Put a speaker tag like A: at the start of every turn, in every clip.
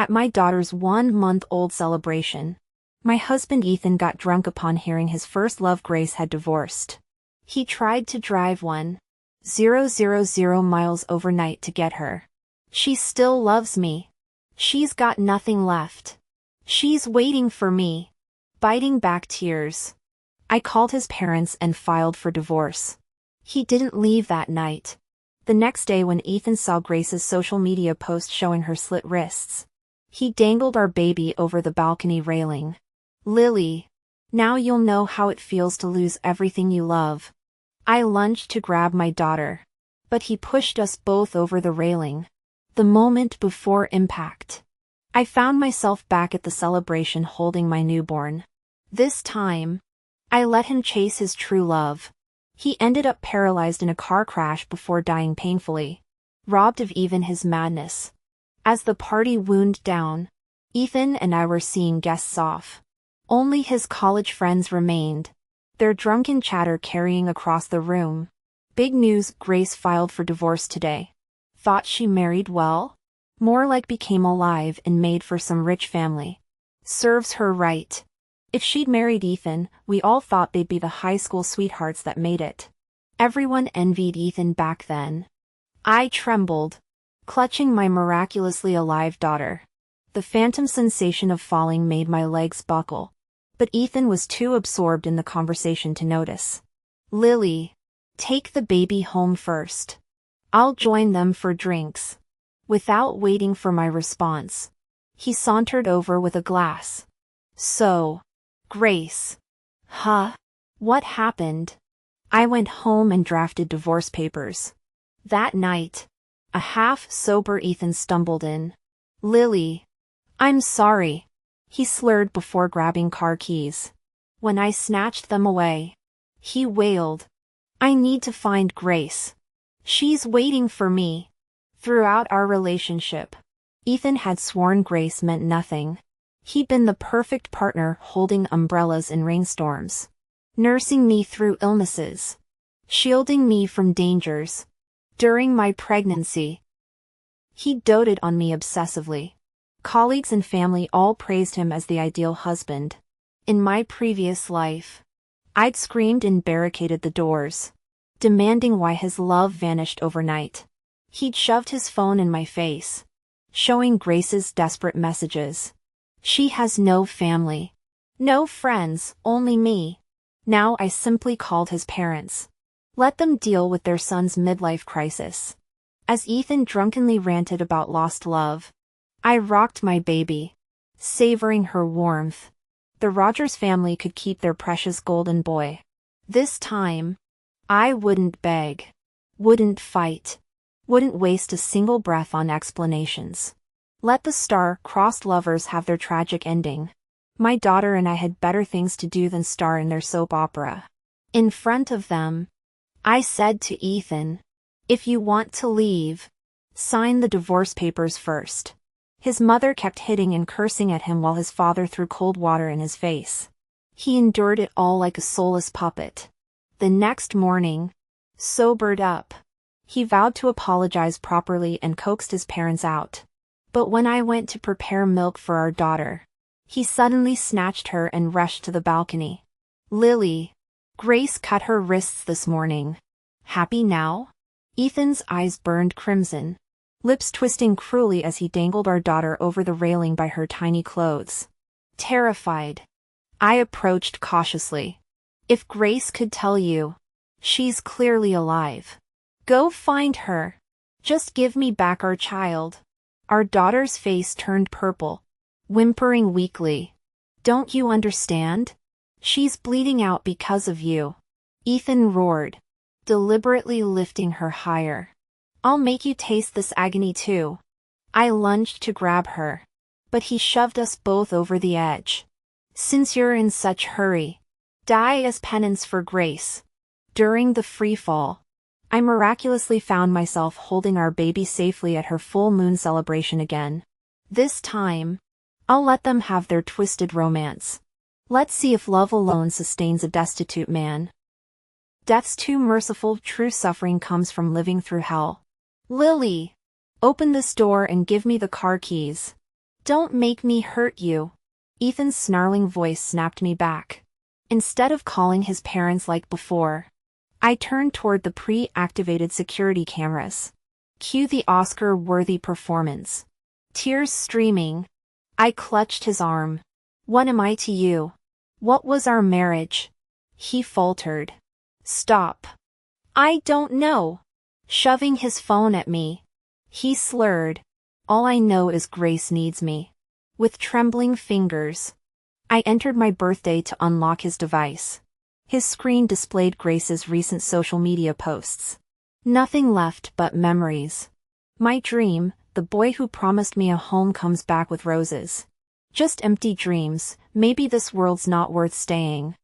A: At my daughter's 1-month-old celebration, my husband Ethan got drunk upon hearing his first love Grace had divorced. He tried to drive 1,000 miles overnight to get her. She still loves me. She's got nothing left. She's waiting for me. Biting back tears, I called his parents and filed for divorce. He didn't leave that night. The next day when Ethan saw Grace's social media post showing her slit wrists, he dangled our baby over the balcony railing. "Lily, now you'll know how it feels to lose everything you love." I lunged to grab my daughter, but he pushed us both over the railing. The moment before impact, I found myself back at the celebration holding my newborn. This time, I let him chase his true love. He ended up paralyzed in a car crash before dying painfully, robbed of even his madness. As the party wound down, Ethan and I were seeing guests off. Only his college friends remained, their drunken chatter carrying across the room. "Big news, Grace filed for divorce today. Thought she married well? More like became alive and made for some rich family. Serves her right. If she'd married Ethan, we all thought they'd be the high school sweethearts that made it." Everyone envied Ethan back then. I trembled, clutching my miraculously alive daughter. The phantom sensation of falling made my legs buckle, but Ethan was too absorbed in the conversation to notice. "Lily, take the baby home first. I'll join them for drinks." Without waiting for my response, he sauntered over with a glass. "So, Grace. Huh? What happened?" I went home and drafted divorce papers. That night, a half-sober Ethan stumbled in. "Lily, I'm sorry," he slurred before grabbing car keys. When I snatched them away, he wailed, "I need to find Grace. She's waiting for me." Throughout our relationship, Ethan had sworn Grace meant nothing. He'd been the perfect partner, holding umbrellas in rainstorms, nursing me through illnesses, shielding me from dangers. During my pregnancy, he doted on me obsessively. Colleagues and family all praised him as the ideal husband. In my previous life, I'd screamed and barricaded the doors, demanding why his love vanished overnight. He'd shoved his phone in my face, showing Grace's desperate messages. "She has no family. No friends, only me." Now I simply called his parents. Let them deal with their son's midlife crisis. As Ethan drunkenly ranted about lost love, I rocked my baby, savoring her warmth. The Rogers family could keep their precious golden boy. This time, I wouldn't beg, wouldn't fight, wouldn't waste a single breath on explanations. Let the star-crossed lovers have their tragic ending. My daughter and I had better things to do than star in their soap opera. In front of them, I said to Ethan, "If you want to leave, sign the divorce papers first." His mother kept hitting and cursing at him while his father threw cold water in his face. He endured it all like a soulless puppet. The next morning, sobered up, he vowed to apologize properly and coaxed his parents out. But when I went to prepare milk for our daughter, he suddenly snatched her and rushed to the balcony. "Lily, Grace cut her wrists this morning. Happy now?" Ethan's eyes burned crimson, lips twisting cruelly as he dangled our daughter over the railing by her tiny clothes. Terrified, I approached cautiously. "If Grace could tell you, she's clearly alive. Go find her. Just give me back our child." Our daughter's face turned purple, whimpering weakly. "Don't you understand? She's bleeding out because of you," Ethan roared, deliberately lifting her higher. "I'll make you taste this agony too." I lunged to grab her, but he shoved us both over the edge. "Since you're in such hurry, die as penance for Grace." During the free fall, I miraculously found myself holding our baby safely at her full moon celebration again. This time, I'll let them have their twisted romance. Let's see if love alone sustains a destitute man. Death's too merciful, true suffering comes from living through hell. "Lily, open this door and give me the car keys." Don't make me hurt you. Ethan's snarling voice snapped me back. Instead of calling his parents like before, I turned toward the pre-activated security cameras. Cue the Oscar-worthy performance. Tears streaming. I clutched his arm. What am I to you? What was our marriage? He faltered. Stop. I don't know. Shoving his phone at me. He slurred. All I know is Grace needs me. With trembling fingers, I entered my birthday to unlock his device. His screen displayed Grace's recent social media posts. Nothing left but memories. My dream, the boy who promised me a home, comes back with roses. Just empty dreams. Maybe this world's not worth staying.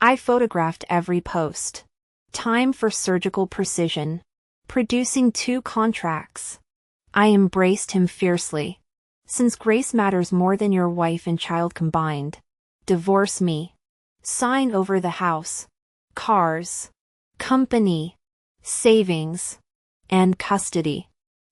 A: I photographed every post. Time for surgical precision. Producing 2 contracts. I embraced him fiercely. Since Grace matters more than your wife and child combined, divorce me. Sign over the house, cars, company, savings, and custody.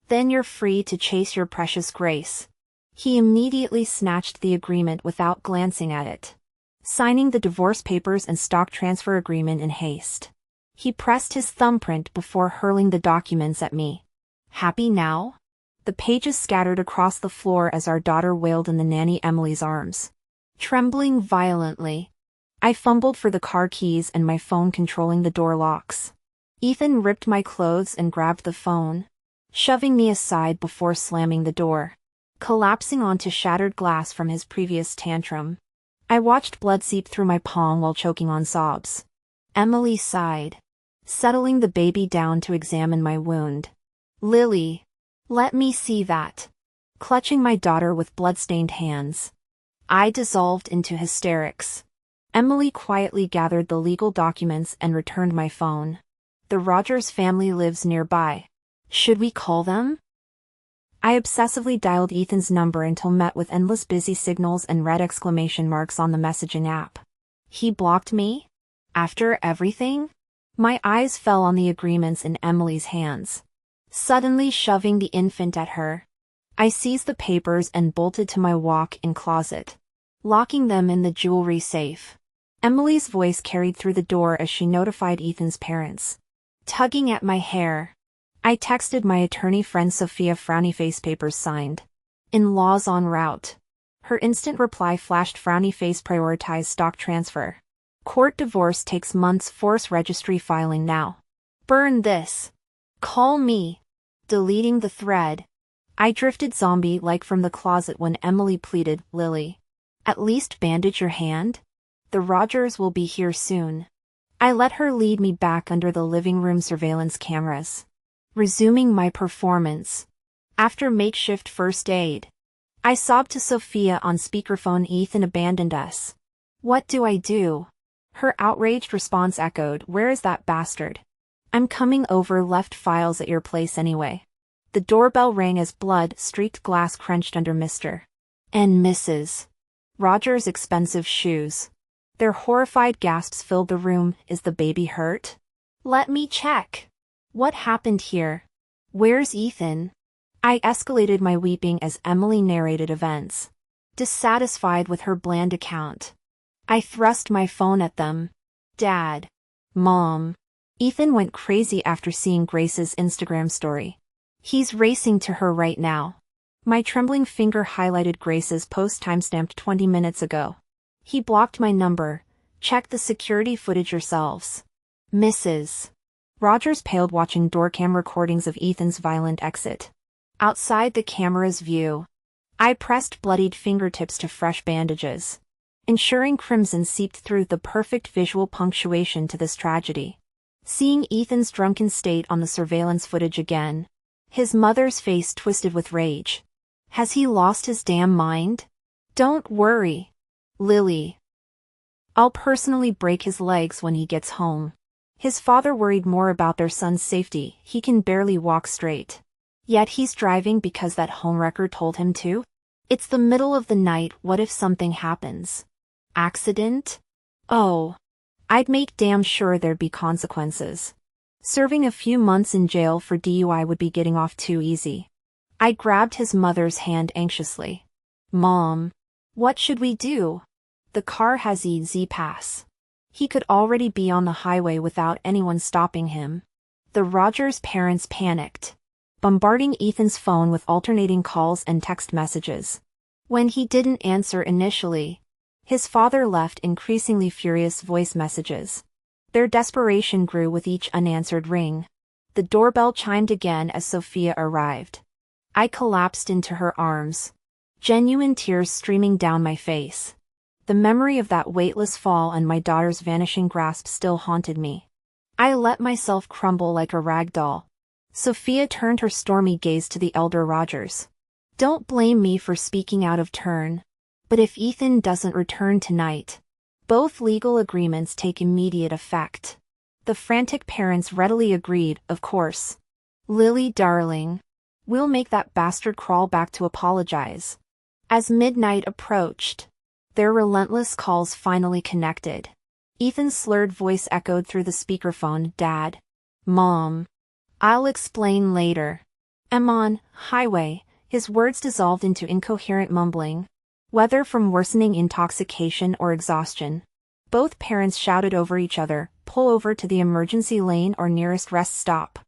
A: Then you're free to chase your precious Grace. He immediately snatched the agreement without glancing at it, signing the divorce papers and stock transfer agreement in haste. He pressed his thumbprint before hurling the documents at me. Happy now? The pages scattered across the floor as our daughter wailed in the nanny Emily's arms. Trembling violently, I fumbled for the car keys and my phone controlling the door locks. Ethan ripped my clothes and grabbed the phone, shoving me aside before slamming the door, collapsing onto shattered glass from his previous tantrum. I watched blood seep through my palm while choking on sobs. Emily sighed, settling the baby down to examine my wound. Lily, let me see that. Clutching my daughter with blood-stained hands, I dissolved into hysterics. Emily quietly gathered the legal documents and returned my phone. The Rogers family lives nearby. Should we call them? I obsessively dialed Ethan's number until met with endless busy signals and red exclamation marks on the messaging app. He blocked me? After everything? My eyes fell on the agreements in Emily's hands. Suddenly shoving the infant at her, I seized the papers and bolted to my walk-in closet, locking them in the jewelry safe. Emily's voice carried through the door as she notified Ethan's parents. Tugging at my hair, I texted my attorney friend Sophia, frowny face, papers signed. In-laws en route. Her instant reply flashed, frowny face, prioritize stock transfer. Court divorce takes months, force registry filing now. Burn this. Call me. Deleting the thread, I drifted zombie-like from the closet when Emily pleaded, Lily, at least bandage your hand? The Rogers will be here soon. I let her lead me back under the living room surveillance cameras. Resuming my performance. After makeshift first aid, I sobbed to Sophia on speakerphone, Ethan abandoned us. What do I do? Her outraged response echoed, where is that bastard? I'm coming over, left files at your place anyway. The doorbell rang as blood-streaked glass crunched under Mr. and Mrs. Rogers' expensive shoes. Their horrified gasps filled the room. Is the baby hurt? Let me check. What happened here? Where's Ethan? I escalated my weeping as Emily narrated events. Dissatisfied with her bland account, I thrust my phone at them. Dad. Mom. Ethan went crazy after seeing Grace's Instagram story. He's racing to her right now. My trembling finger highlighted Grace's post timestamped 20 minutes ago. He blocked my number. Check the security footage yourselves. Mrs. Rogers paled watching doorcam recordings of Ethan's violent exit. Outside the camera's view, I pressed bloodied fingertips to fresh bandages, ensuring crimson seeped through the perfect visual punctuation to this tragedy. Seeing Ethan's drunken state on the surveillance footage again, his mother's face twisted with rage. Has he lost his damn mind? Don't worry, Lily. I'll personally break his legs when he gets home. His father worried more about their son's safety. He can barely walk straight. Yet he's driving because that homewrecker told him to? It's the middle of the night. What if something happens? Accident? Oh. I'd make damn sure there'd be consequences. Serving a few months in jail for DUI would be getting off too easy. I grabbed his mother's hand anxiously. Mom. What should we do? The car has EZ pass. He could already be on the highway without anyone stopping him. The Rogers parents panicked, bombarding Ethan's phone with alternating calls and text messages. When he didn't answer initially, his father left increasingly furious voice messages. Their desperation grew with each unanswered ring. The doorbell chimed again as Sophia arrived. I collapsed into her arms, genuine tears streaming down my face. The memory of that weightless fall and my daughter's vanishing grasp still haunted me. I let myself crumble like a rag doll. Sophia turned her stormy gaze to the elder Rogers. Don't blame me for speaking out of turn. But if Ethan doesn't return tonight, both legal agreements take immediate effect. The frantic parents readily agreed, of course. Lily, darling, we'll make that bastard crawl back to apologize. As midnight approached, their relentless calls finally connected. Ethan's slurred voice echoed through the speakerphone. Dad. Mom. I'll explain later. I'm on highway. His words dissolved into incoherent mumbling, whether from worsening intoxication or exhaustion. Both parents shouted over each other, pull over to the emergency lane or nearest rest stop.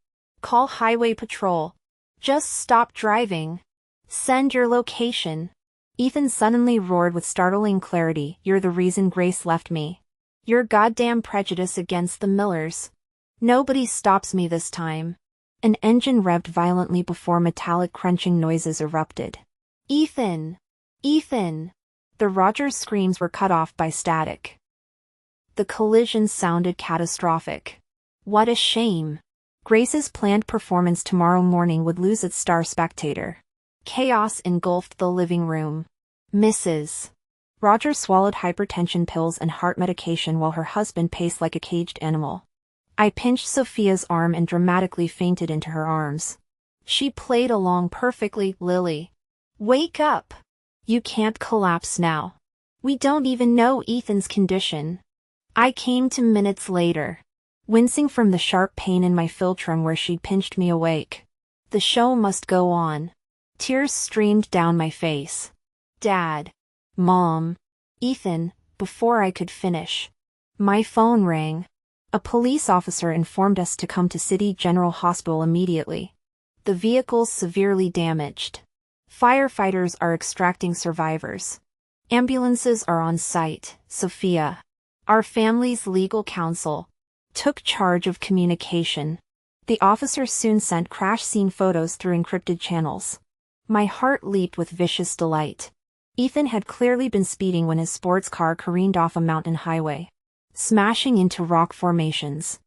A: Call highway patrol. Just stop driving. Send your location. Ethan suddenly roared with startling clarity. You're the reason Grace left me. Your goddamn prejudice against the Millers. Nobody stops me this time. An engine revved violently before metallic crunching noises erupted. Ethan! Ethan! The Rogers screams were cut off by static. The collision sounded catastrophic. What a shame. Grace's planned performance tomorrow morning would lose its star spectator. Chaos engulfed the living room. Mrs. Rogers swallowed hypertension pills and heart medication while her husband paced like a caged animal. I pinched Sophia's arm and dramatically fainted into her arms. She played along perfectly. Lily. Wake up! You can't collapse now. We don't even know Ethan's condition. I came to minutes later, wincing from the sharp pain in my philtrum where she'd pinched me awake. The show must go on. Tears streamed down my face. Dad. Mom. Ethan. Before I could finish, my phone rang. A police officer informed us to come to City General Hospital immediately. The vehicle's severely damaged. Firefighters are extracting survivors. Ambulances are on site. Sophia, our family's legal counsel, took charge of communication. The officer soon sent crash scene photos through encrypted channels. My heart leaped with vicious delight. Ethan had clearly been speeding when his sports car careened off a mountain highway, smashing into rock formations.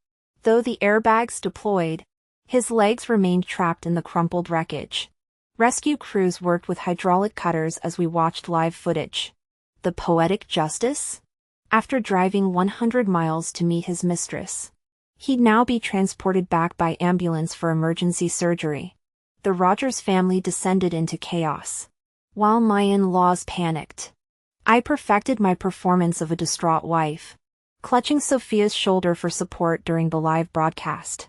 A: Though the airbags deployed, his legs remained trapped in the crumpled wreckage. Rescue crews worked with hydraulic cutters as we watched live footage. The poetic justice? After driving 100 miles to meet his mistress, he'd now be transported back by ambulance for emergency surgery. The Rogers family descended into chaos, while my in-laws panicked. I perfected my performance of a distraught wife, clutching Sophia's shoulder for support during the live broadcast.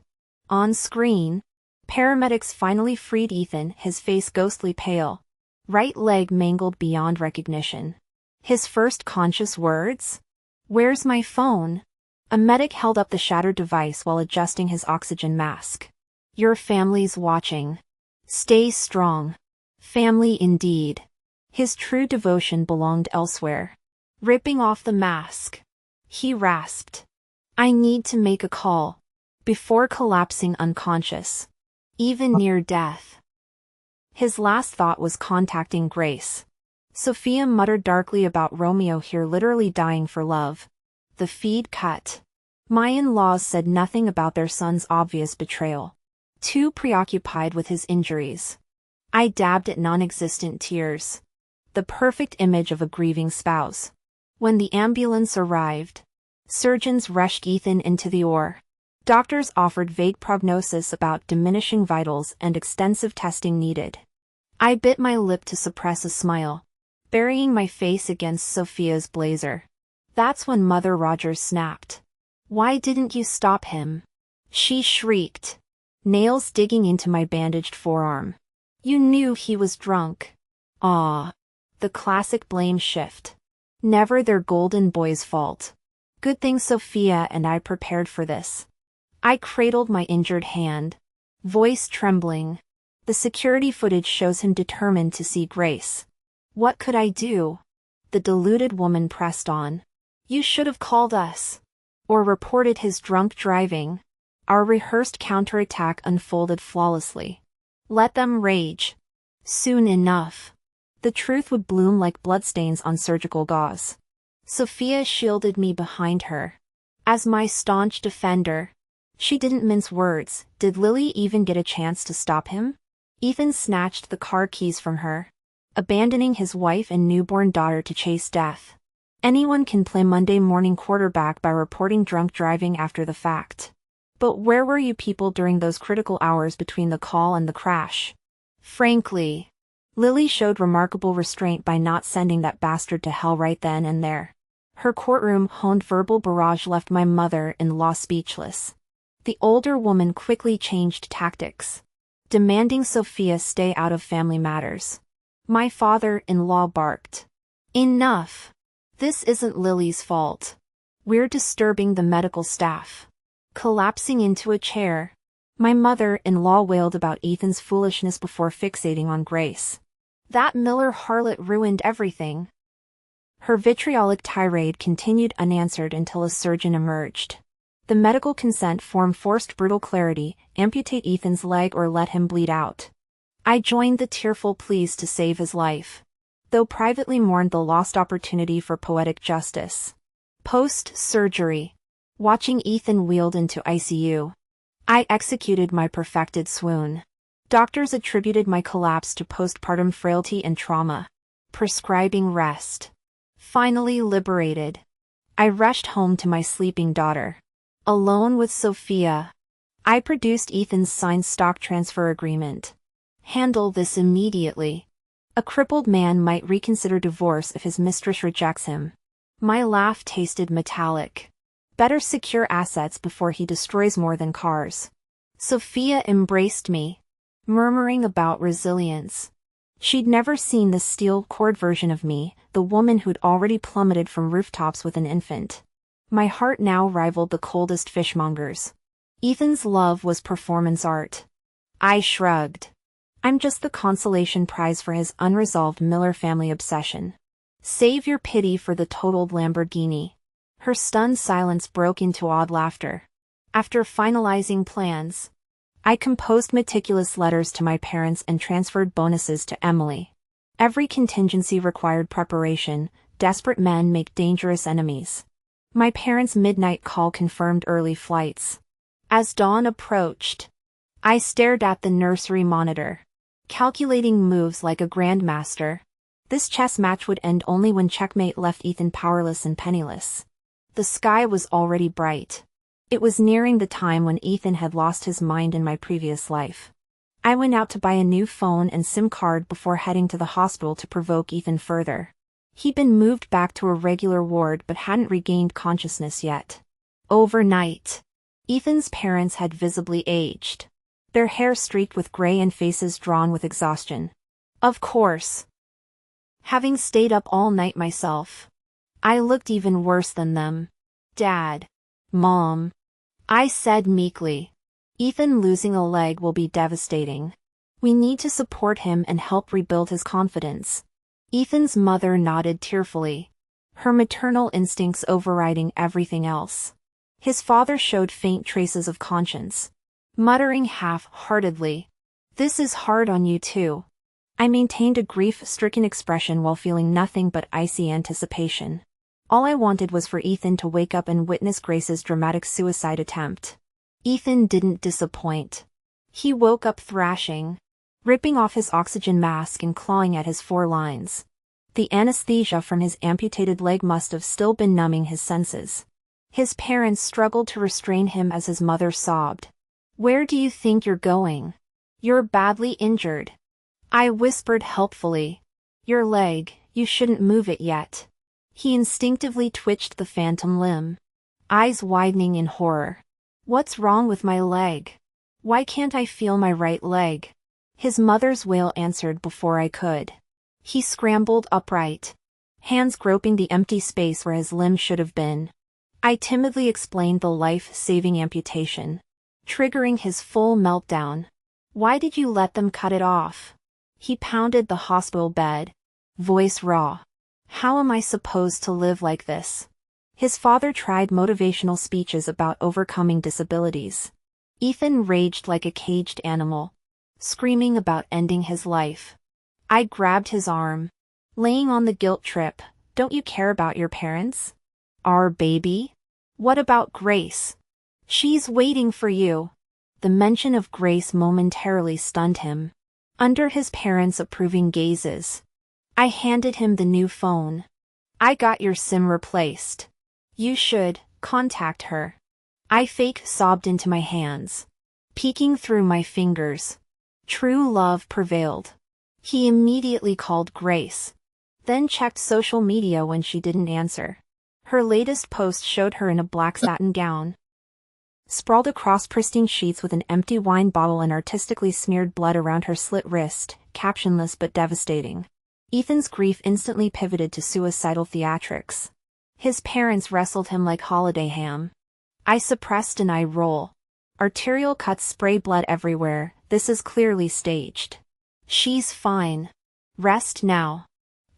A: On screen, paramedics finally freed Ethan, his face ghostly pale, right leg mangled beyond recognition. His first conscious words? Where's my phone? A medic held up the shattered device while adjusting his oxygen mask. Your family's watching. Stay strong. Family indeed. His true devotion belonged elsewhere. Ripping off the mask, he rasped, I need to make a call, before collapsing unconscious, even near death. His last thought was contacting Grace. Sophia muttered darkly about Romeo here literally dying for love. The feed cut. My in-laws said nothing about their son's obvious betrayal, too preoccupied with his injuries. I dabbed at non-existent tears. The perfect image of a grieving spouse. When the ambulance arrived, surgeons rushed Ethan into the OR. Doctors offered vague prognosis about diminishing vitals and extensive testing needed. I bit my lip to suppress a smile, burying my face against Sophia's blazer. That's when Mother Rogers snapped. Why didn't you stop him? She shrieked, nails digging into my bandaged forearm. You knew he was drunk. Ah. The classic blame shift. Never their golden boy's fault. Good thing Sophia and I prepared for this. I cradled my injured hand, voice trembling. The security footage shows him determined to see Grace. What could I do? The deluded woman pressed on. You should have called us. Or reported his drunk driving. Our rehearsed counterattack unfolded flawlessly. Let them rage. Soon enough, the truth would bloom like bloodstains on surgical gauze. Sophia shielded me behind her. As my staunch defender, she didn't mince words. Did Lily even get a chance to stop him? Ethan snatched the car keys from her, abandoning his wife and newborn daughter to chase death. Anyone can play Monday morning quarterback by reporting drunk driving after the fact. But where were you people during those critical hours between the call and the crash? Frankly, Lily showed remarkable restraint by not sending that bastard to hell right then and there. Her courtroom-honed verbal barrage left my mother-in-law speechless. The older woman quickly changed tactics, demanding Sophia stay out of family matters. My father-in-law barked. Enough! This isn't Lily's fault. We're disturbing the medical staff. Collapsing into a chair, my mother-in-law wailed about Ethan's foolishness before fixating on Grace. That Miller harlot ruined everything. Her vitriolic tirade continued unanswered until a surgeon emerged. The medical consent form forced brutal clarity: amputate Ethan's leg or let him bleed out. I joined the tearful pleas to save his life, though privately mourned the lost opportunity for poetic justice. Post-surgery, watching Ethan wheeled into ICU, I executed my perfected swoon. Doctors attributed my collapse to postpartum frailty and trauma, prescribing rest. Finally liberated, I rushed home to my sleeping daughter. Alone with Sophia, I produced Ethan's signed stock transfer agreement. Handle this immediately. A crippled man might reconsider divorce if his mistress rejects him. My laugh tasted metallic. Better secure assets before he destroys more than cars. Sophia embraced me, murmuring about resilience. She'd never seen the steel-cord version of me, the woman who'd already plummeted from rooftops with an infant. My heart now rivaled the coldest fishmongers. Ethan's love was performance art. I shrugged. I'm just the consolation prize for his unresolved Miller family obsession. Save your pity for the totaled Lamborghini. Her stunned silence broke into awed laughter. After finalizing plans, I composed meticulous letters to my parents and transferred bonuses to Emily. Every contingency required preparation. Desperate men make dangerous enemies. My parents' midnight call confirmed early flights. As dawn approached, I stared at the nursery monitor, calculating moves like a grandmaster. This chess match would end only when checkmate left Ethan powerless and penniless. The sky was already bright. It was nearing the time when Ethan had lost his mind in my previous life. I went out to buy a new phone and SIM card before heading to the hospital to provoke Ethan further. He'd been moved back to a regular ward but hadn't regained consciousness yet. Overnight, Ethan's parents had visibly aged, their hair streaked with gray and faces drawn with exhaustion. Of course, having stayed up all night myself, I looked even worse than them. Dad, Mom, I said meekly, Ethan losing a leg will be devastating. We need to support him and help rebuild his confidence. Ethan's mother nodded tearfully, her maternal instincts overriding everything else. His father showed faint traces of conscience, muttering half-heartedly, "This is hard on you too." I maintained a grief-stricken expression while feeling nothing but icy anticipation. All I wanted was for Ethan to wake up and witness Grace's dramatic suicide attempt. Ethan didn't disappoint. He woke up thrashing, ripping off his oxygen mask and clawing at his forelines. The anesthesia from his amputated leg must have still been numbing his senses. His parents struggled to restrain him as his mother sobbed. "Where do you think you're going? You're badly injured." I whispered helpfully. "Your leg, you shouldn't move it yet." He instinctively twitched the phantom limb, eyes widening in horror. "What's wrong with my leg? Why can't I feel my right leg?" His mother's wail answered before I could. He scrambled upright, hands groping the empty space where his limb should have been. I timidly explained the life-saving amputation, triggering his full meltdown. "Why did you let them cut it off?" He pounded the hospital bed, voice raw. "How am I supposed to live like this?" His father tried motivational speeches about overcoming disabilities. Ethan raged like a caged animal, screaming about ending his life. I grabbed his arm, laying on the guilt trip. "Don't you care about your parents? Our baby? What about Grace? She's waiting for you." The mention of Grace momentarily stunned him. Under his parents' approving gazes, I handed him the new phone. "I got your SIM replaced. You should contact her." I fake sobbed into my hands, peeking through my fingers. True love prevailed. He immediately called Grace, then checked social media when she didn't answer. Her latest post showed her in a black satin gown, sprawled across pristine sheets with an empty wine bottle and artistically smeared blood around her slit wrist, captionless but devastating. Ethan's grief instantly pivoted to suicidal theatrics. His parents wrestled him like holiday ham. I suppressed an eye roll. Arterial cuts spray blood everywhere. "This is clearly staged. She's fine. Rest now.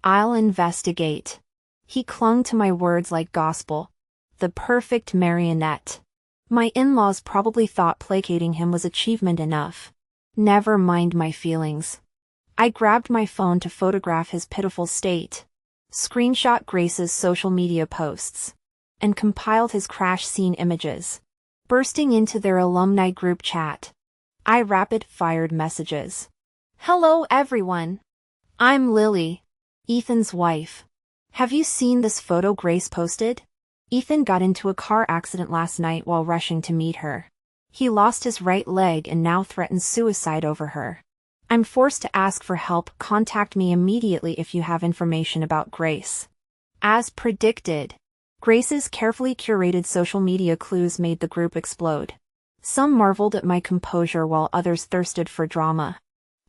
A: I'll investigate." He clung to my words like gospel. The perfect marionette. My in-laws probably thought placating him was achievement enough. Never mind my feelings. I grabbed my phone to photograph his pitiful state, screenshot Grace's social media posts, and compiled his crash scene images. Bursting into their alumni group chat, I rapid-fired messages. "Hello everyone. I'm Lily, Ethan's wife. Have you seen this photo Grace posted? Ethan got into a car accident last night while rushing to meet her. He lost his right leg and now threatens suicide over her. I'm forced to ask for help. Contact me immediately if you have information about Grace." As predicted, Grace's carefully curated social media clues made the group explode. Some marveled at my composure while others thirsted for drama.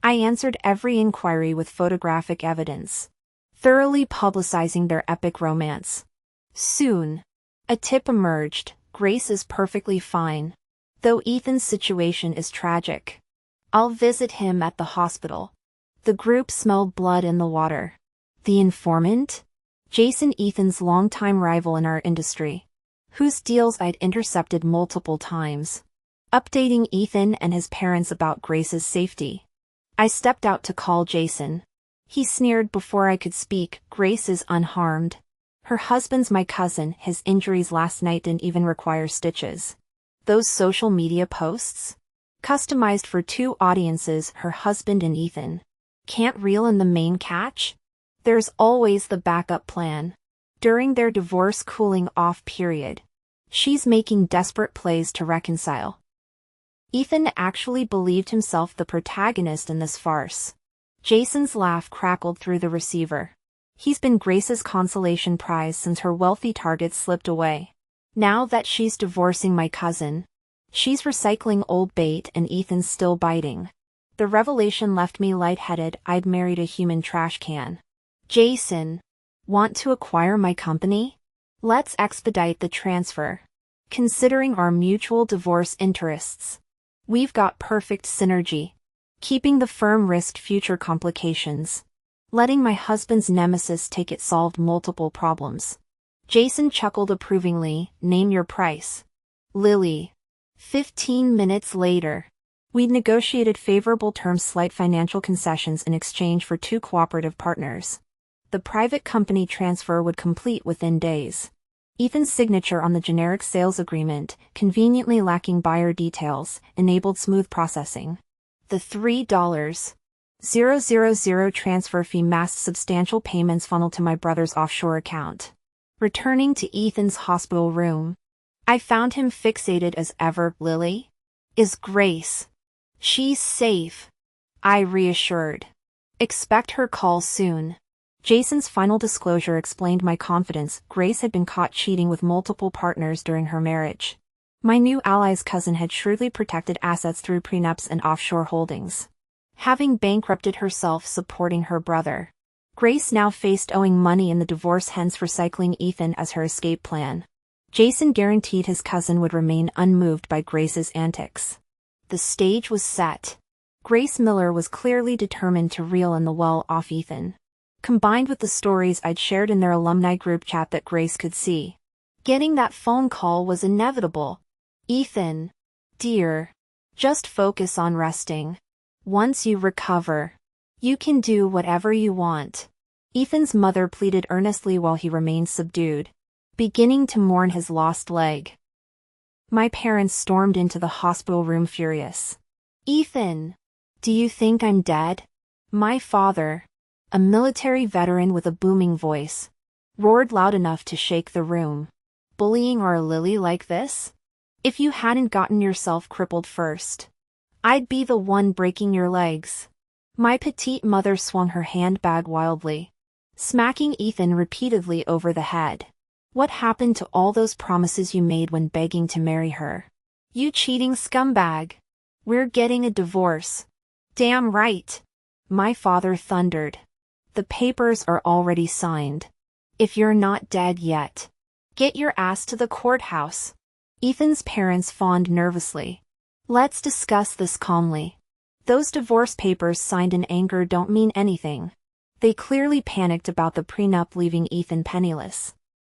A: I answered every inquiry with photographic evidence, thoroughly publicizing their epic romance. Soon, a tip emerged: Grace is perfectly fine, though Ethan's situation is tragic. I'll visit him at the hospital. The group smelled blood in the water. The informant? Jason, Ethan's longtime rival in our industry, whose deals I'd intercepted multiple times, updating Ethan and his parents about Grace's safety. I stepped out to call Jason. He sneered before I could speak. "Grace is unharmed. Her husband's my cousin. His injuries last night didn't even require stitches." Those social media posts? Customized for two audiences, her husband and Ethan. Can't reel in the main catch? There's always the backup plan. During their divorce cooling-off period, she's making desperate plays to reconcile. Ethan actually believed himself the protagonist in this farce. Jason's laugh crackled through the receiver. He's been Grace's consolation prize since her wealthy target slipped away. Now that she's divorcing my cousin, she's recycling old bait and Ethan's still biting. The revelation left me lightheaded. I'd married a human trash can. "Jason, want to acquire my company? Let's expedite the transfer. Considering our mutual divorce interests, we've got perfect synergy. Keeping the firm risked future complications. Letting my husband's nemesis take it solved multiple problems." Jason chuckled approvingly. "Name your price." "Lily." 15 minutes later, we'd negotiated favorable terms, slight financial concessions in exchange for two cooperative partners. The private company transfer would complete within days. Ethan's signature on the generic sales agreement, conveniently lacking buyer details, enabled smooth processing. The $3,000 transfer fee masked substantial payments funneled to my brother's offshore account. Returning to Ethan's hospital room, I found him fixated as ever. "Lily? Is Grace? She's safe," I reassured. "Expect her call soon." Jason's final disclosure explained my confidence. Grace had been caught cheating with multiple partners during her marriage. My new ally's cousin had shrewdly protected assets through prenups and offshore holdings, having bankrupted herself supporting her brother. Grace now faced owing money in the divorce, hence recycling Ethan as her escape plan. Jason guaranteed his cousin would remain unmoved by Grace's antics. The stage was set. Grace Miller was clearly determined to reel in the well off Ethan. Combined with the stories I'd shared in their alumni group chat that Grace could see, getting that phone call was inevitable. Ethan, dear, just focus on resting. Once you recover, you can do whatever you want. Ethan's mother pleaded earnestly while he remained subdued, beginning to mourn his lost leg. My parents stormed into the hospital room furious. Ethan, do you think I'm dead? My father, a military veteran with a booming voice, roared loud enough to shake the room. Bullying our Lily like this? If you hadn't gotten yourself crippled first, I'd be the one breaking your legs. My petite mother swung her handbag wildly, smacking Ethan repeatedly over the head. What happened to all those promises you made when begging to marry her? You cheating scumbag. We're getting a divorce. Damn right. My father thundered. The papers are already signed. If you're not dead yet, get your ass to the courthouse. Ethan's parents fawned nervously. Let's discuss this calmly. Those divorce papers signed in anger don't mean anything. They clearly panicked about the prenup leaving Ethan penniless,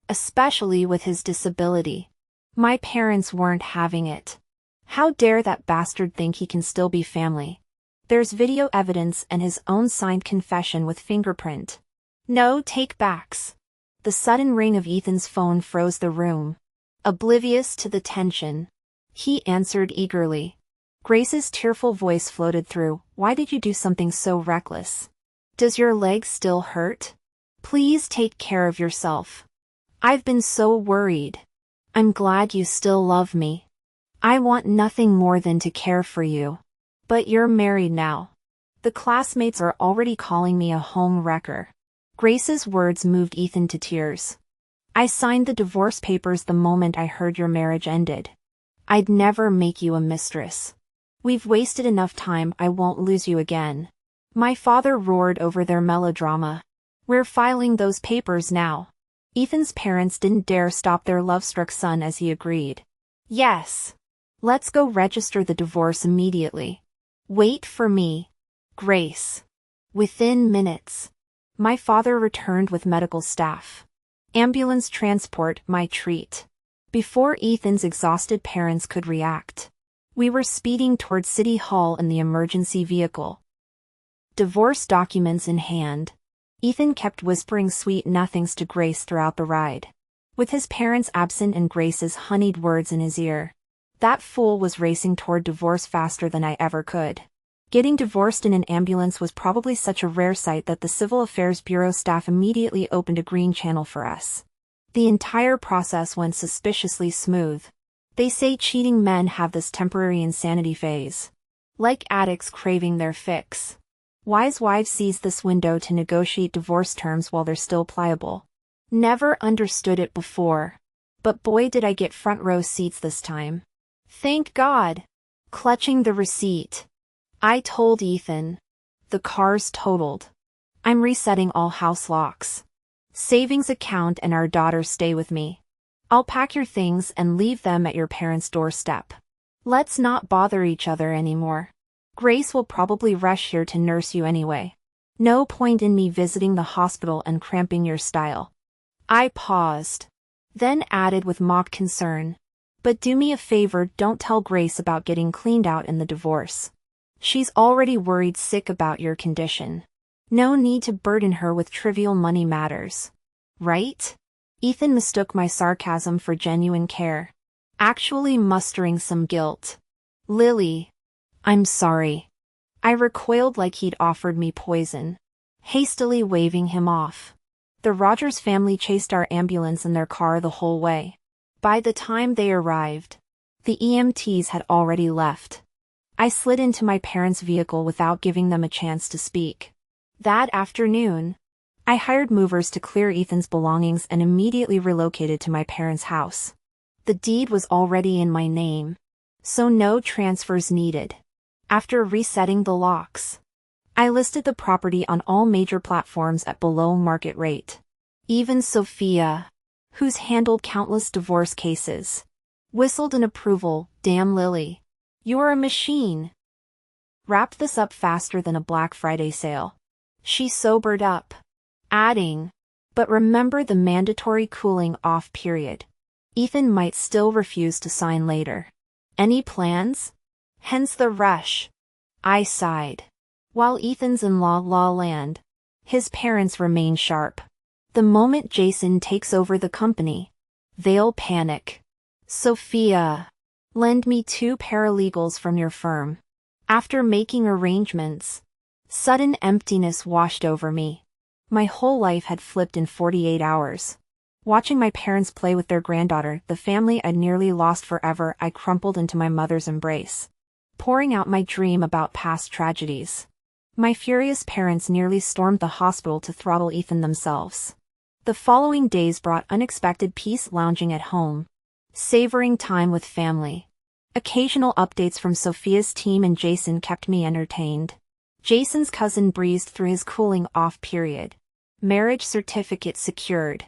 A: especially with his disability. My parents weren't having it. How dare that bastard think he can still be family? There's video evidence and his own signed confession with fingerprint. No take-backs. The sudden ring of Ethan's phone froze the room. Oblivious to the tension, he answered eagerly. Grace's tearful voice floated through. Why did you do something so reckless? Does your leg still hurt? Please take care of yourself. I've been so worried. I'm glad you still love me. I want nothing more than to care for you. But you're married now. The classmates are already calling me a home wrecker. Grace's words moved Ethan to tears. I signed the divorce papers the moment I heard your marriage ended. I'd never make you a mistress. We've wasted enough time, I won't lose you again. My father roared over their melodrama. We're filing those papers now. Ethan's parents didn't dare stop their love-struck son as he agreed. Yes. Let's go register the divorce immediately. Wait for me, Grace. Within minutes, my father returned with medical staff. Ambulance transport, my treat. Before Ethan's exhausted parents could react, we were speeding toward City Hall in the emergency vehicle. Divorce documents in hand, Ethan kept whispering sweet nothings to Grace throughout the ride. With his parents absent and Grace's honeyed words in his ear, that fool was racing toward divorce faster than I ever could. Getting divorced in an ambulance was probably such a rare sight that the Civil Affairs Bureau staff immediately opened a green channel for us. The entire process went suspiciously smooth. They say cheating men have this temporary insanity phase, like addicts craving their fix. Wise wives seize this window to negotiate divorce terms while they're still pliable. Never understood it before. But boy did I get front row seats this time. Thank God. Clutching the receipt, I told Ethan. The car's totaled. I'm resetting all house locks. Savings account and our daughter stay with me. I'll pack your things and leave them at your parents' doorstep. Let's not bother each other anymore. Grace will probably rush here to nurse you anyway. No point in me visiting the hospital and cramping your style. I paused, then added with mock concern. But do me a favor, don't tell Grace about getting cleaned out in the divorce. She's already worried sick about your condition. No need to burden her with trivial money matters. Right? Ethan mistook my sarcasm for genuine care, actually mustering some guilt. Lily, I'm sorry. I recoiled like he'd offered me poison, hastily waving him off. The Rogers family chased our ambulance in their car the whole way. By the time they arrived, the EMTs had already left. I slid into my parents' vehicle without giving them a chance to speak. That afternoon, I hired movers to clear Ethan's belongings and immediately relocated to my parents' house. The deed was already in my name, so no transfers needed. After resetting the locks, I listed the property on all major platforms at below market rate. Even Sophia, who's handled countless divorce cases, whistled in approval. Damn Lily. You're a machine. Wrapped this up faster than a Black Friday sale. She sobered up, adding, but remember the mandatory cooling off period. Ethan might still refuse to sign later. Any plans? Hence the rush. I sighed. While Ethan's in la land, his parents remain sharp. The moment Jason takes over the company, they'll panic. Sophia, lend me 2 paralegals from your firm. After making arrangements, sudden emptiness washed over me. My whole life had flipped in 48 hours. Watching my parents play with their granddaughter, the family I'd nearly lost forever, I crumpled into my mother's embrace, pouring out my dream about past tragedies. My furious parents nearly stormed the hospital to throttle Ethan themselves. The following days brought unexpected peace, lounging at home, savoring time with family. Occasional updates from Sophia's team and Jason kept me entertained. Jason's cousin breezed through his cooling off period. Marriage certificate secured.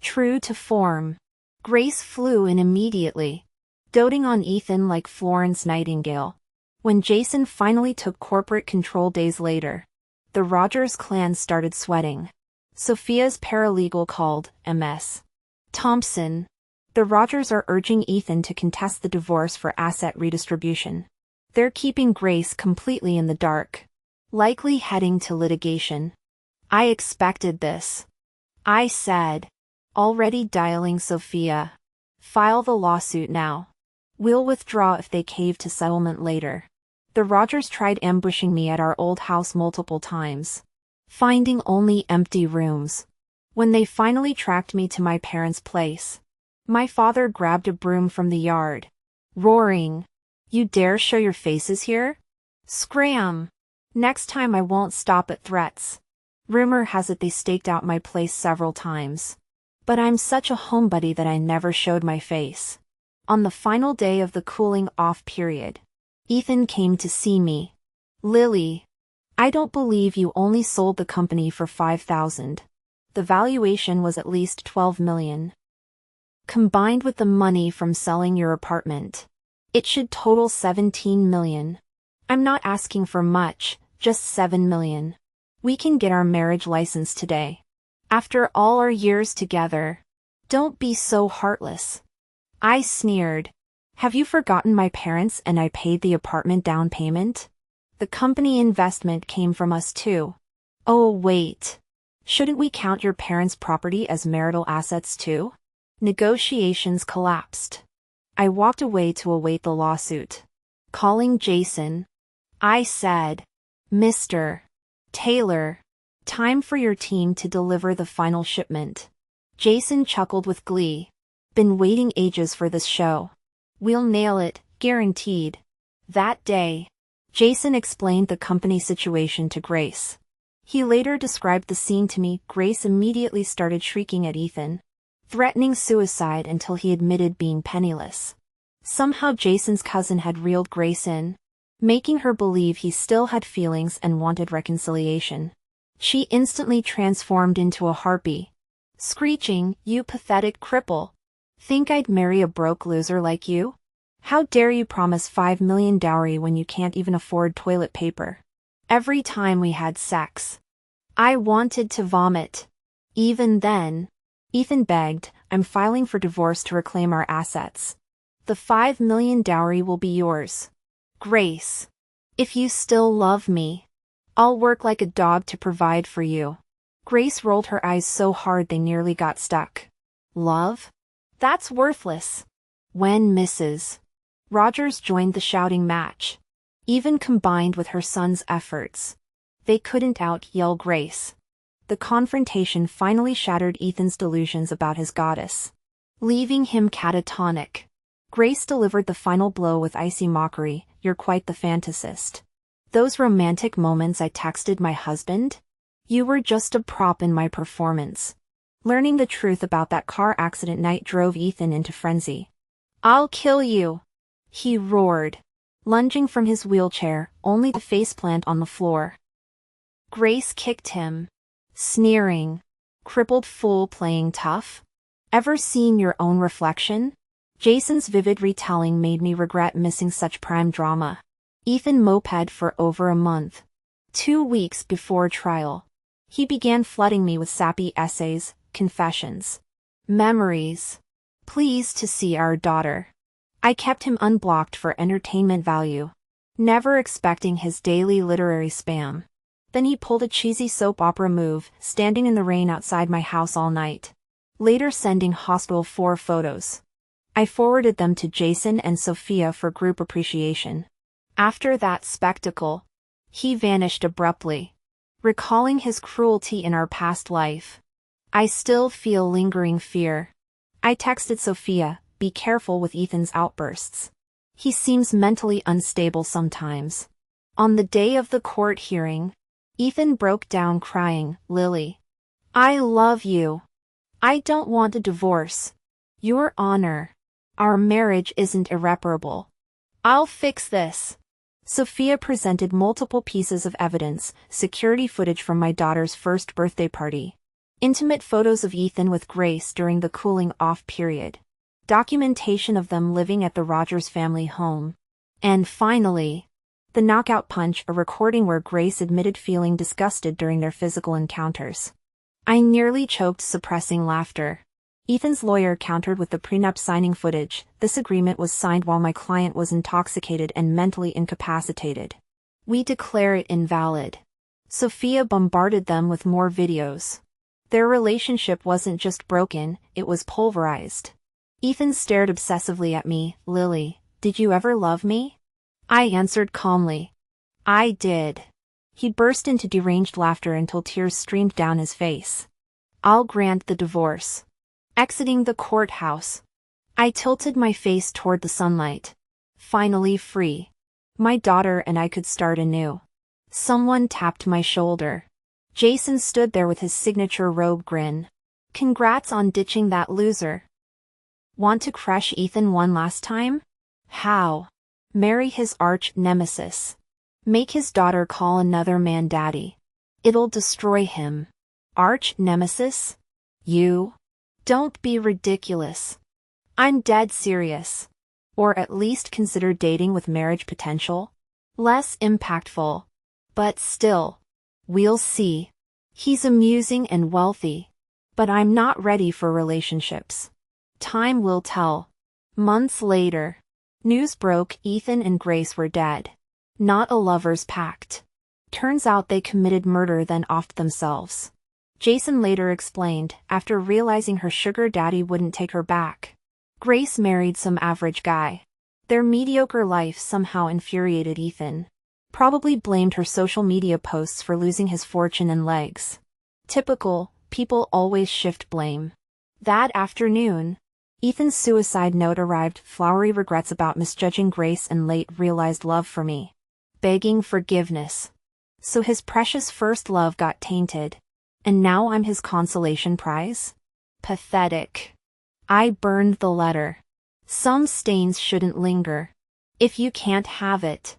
A: True to form, Grace flew in immediately, doting on Ethan like Florence Nightingale. When Jason finally took corporate control days later, the Rogers clan started sweating. Sophia's paralegal called Ms. Thompson. The Rogers are urging Ethan to contest the divorce for asset redistribution. They're keeping Grace completely in the dark, likely heading to litigation. I expected this. I said, already dialing Sophia. File the lawsuit now. We'll withdraw if they cave to settlement later. The Rogers tried ambushing me at our old house multiple times, finding only empty rooms. When they finally tracked me to my parents' place, my father grabbed a broom from the yard, roaring, "You dare show your faces here? Scram! Next time I won't stop at threats." Rumor has it they staked out my place several times, but I'm such a homebody that I never showed my face. On the final day of the cooling off period, Ethan came to see me. "Lily, I don't believe you only sold the company for $5,000. The valuation was at least $12 million. Combined with the money from selling your apartment, it should total $17 million. I'm not asking for much, just $7 million. We can get our marriage license today. After all our years together, don't be so heartless." I sneered. "Have you forgotten my parents and I paid the apartment down payment? The company investment came from us too." "Oh wait. Shouldn't we count your parents' property as marital assets too?" Negotiations collapsed. I walked away to await the lawsuit. Calling Jason, I said, "Mr. Taylor, time for your team to deliver the final shipment." Jason chuckled with glee. "Been waiting ages for this show. We'll nail it, guaranteed." That day, Jason explained the company situation to Grace. He later described the scene to me. Grace immediately started shrieking at Ethan, threatening suicide until he admitted being penniless. Somehow Jason's cousin had reeled Grace in, making her believe he still had feelings and wanted reconciliation. She instantly transformed into a harpy, screeching, "You pathetic cripple! Think I'd marry a broke loser like you? How dare you promise $5 million dowry when you can't even afford toilet paper?" Every time we had sex, I wanted to vomit. Even then, Ethan begged, "I'm filing for divorce to reclaim our assets. The $5 million dowry will be yours. Grace, if you still love me, I'll work like a dog to provide for you." Grace rolled her eyes so hard they nearly got stuck. "Love? That's worthless." When Mrs. Rogers joined the shouting match, even combined with her son's efforts, they couldn't out-yell Grace. The confrontation finally shattered Ethan's delusions about his goddess, leaving him catatonic. Grace delivered the final blow with icy mockery, "You're quite the fantasist. Those romantic moments I texted my husband? You were just a prop in my performance." Learning the truth about that car accident night drove Ethan into frenzy. "I'll kill you!" he roared, lunging from his wheelchair, only to faceplant on the floor. Grace kicked him. Sneering. Crippled fool playing tough? Ever seen your own reflection? Jason's vivid retelling made me regret missing such prime drama. Ethan moped for over a month. 2 weeks before trial. He began flooding me with sappy essays, confessions, memories. Pleased to see our daughter. I kept him unblocked for entertainment value, never expecting his daily literary spam. Then he pulled a cheesy soap opera move, standing in the rain outside my house all night. Later sending hostile 4 photos. I forwarded them to Jason and Sophia for group appreciation. After that spectacle, he vanished abruptly. Recalling his cruelty in our past life, I still feel lingering fear. I texted Sophia, "Be careful with Ethan's outbursts. He seems mentally unstable sometimes." On the day of the court hearing, Ethan broke down crying, "Lily, I love you. I don't want a divorce. Your Honor, our marriage isn't irreparable. I'll fix this." Sophia presented multiple pieces of evidence, security footage from my daughter's first birthday party, intimate photos of Ethan with Grace during the cooling-off period, documentation of them living at the Rogers family home, and finally, the knockout punch, a recording where Grace admitted feeling disgusted during their physical encounters. I nearly choked, suppressing laughter. Ethan's lawyer countered with the prenup signing footage. This agreement was signed while my client was intoxicated and mentally incapacitated. We declare it invalid. Sophia bombarded them with more videos. Their relationship wasn't just broken, it was pulverized. Ethan stared obsessively at me. "Lily, did you ever love me?" I answered calmly. "I did." He burst into deranged laughter until tears streamed down his face. "I'll grant the divorce." Exiting the courthouse, I tilted my face toward the sunlight. Finally free. My daughter and I could start anew. Someone tapped my shoulder. Jason stood there with his signature robe grin. "Congrats on ditching that loser. Want to crush Ethan one last time? How? Marry his arch nemesis. Make his daughter call another man daddy. It'll destroy him." Arch nemesis? You? Don't be ridiculous. I'm dead serious. Or at least consider dating with marriage potential. Less impactful. But still. We'll see. He's amusing and wealthy. But I'm not ready for relationships. Time will tell. Months later. News broke Ethan and Grace were dead. Not a lover's pact. Turns out they committed murder then offed themselves. Jason later explained, after realizing her sugar daddy wouldn't take her back. Grace married some average guy. Their mediocre life somehow infuriated Ethan. Probably blamed her social media posts for losing his fortune and legs. Typical, people always shift blame. That afternoon, Ethan's suicide note arrived, flowery regrets about misjudging Grace and late realized love for me. Begging forgiveness. So his precious first love got tainted. And now I'm his consolation prize? Pathetic. I burned the letter. Some stains shouldn't linger. If you can't have it,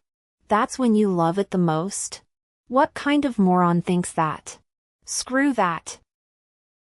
A: that's when you love it the most? What kind of moron thinks that? Screw that.